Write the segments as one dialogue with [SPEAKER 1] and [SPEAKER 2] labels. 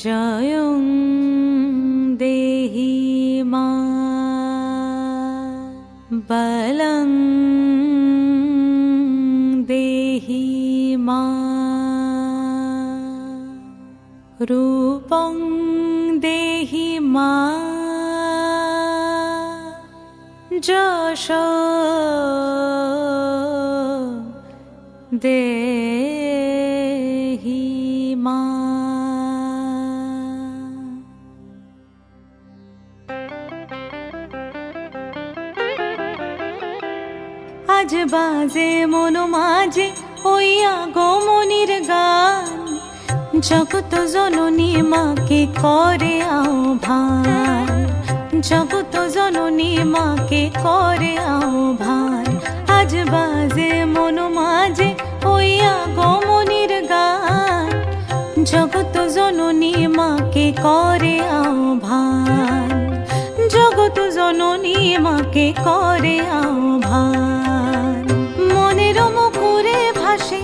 [SPEAKER 1] জয়ং দেহি মা বলং দেহি মা রূপং দেহি মা যশ দেহি মা। আজ বাজে মন মাঝে ওই আগমনীর গান, জগত জননী মাকে করে আহ্বান, জগত জননী মাকে করে আহ্বান। আজ বাজে মন মাঝে ওই আগমনীর গান, জগত জননী মাকে করে আহ্বান, জগত জননী মাকে করে আহ্বান। মনের মুখরে ভাসে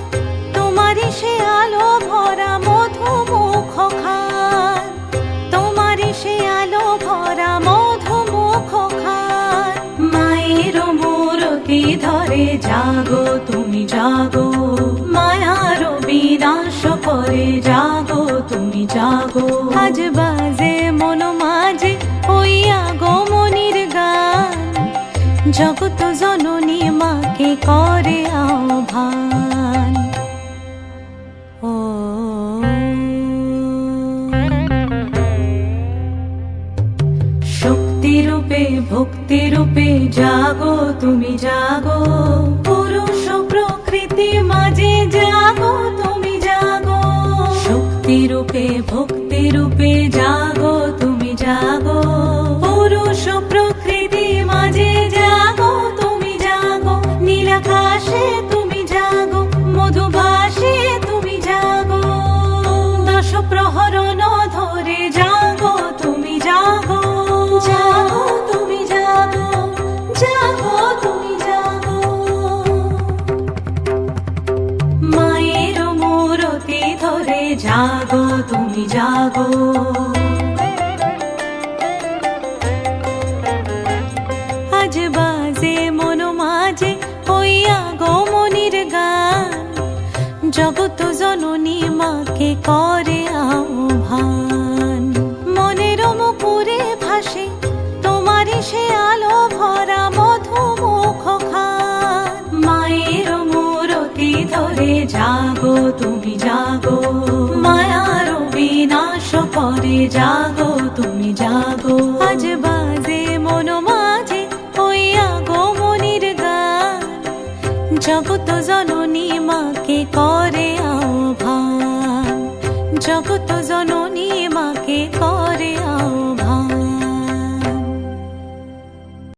[SPEAKER 1] তোমারই সে আলো ভরা মধুমুখ খান, তোমারই সে আলো ভরা মধুমুখ খান। মায়ের মূরতি ধরে জাগো তুমি জাগো, মায়ার বিনাশ করে জাগো তুমি জাগো। আজ বাজে মন মাঝে ওই আগমনীর গান, জগত জননী মাকে করে আহ্বান। ও শক্তি রূপে ভক্তি রূপে জাগো তুমি জাগো, পুরুষ প্রকৃতি মাঝে জাগো তুমি জাগো। শক্তি রূপে ভক্তি রূপে জাগো তুমি জাগো, পুরুষ প্রকৃতি মাঝে জাগো তুমি জাগো। নীলাকাশে তুমি জাগো, মধুভাসে তুমি জাগো, দশ প্রহরণ ধরে জাগো তুমি জাগো, জাগো তুমি জাগো, জাগো তুমি জাগো। মায়ের মূরতি ধরে জাগো তুমি জাগো। আজ বাজে মন মাঝে ওই আগমনীর গান, জগত জননী মাকে করে আহ্বান। মনের মুখরে ভাসে তোমারই সে আলো ভরা মধুমুখ খান। মায়ের মূরতি ধরে জাগো তুমি জাগো, মায়ার বিনাশ করে জাগো তুমি জাগো। আজ বাজে মন মাঝে ওই আগমনীর গান, জগত জননী মাকে করে আহ্বান, জগত জননী মাকে করে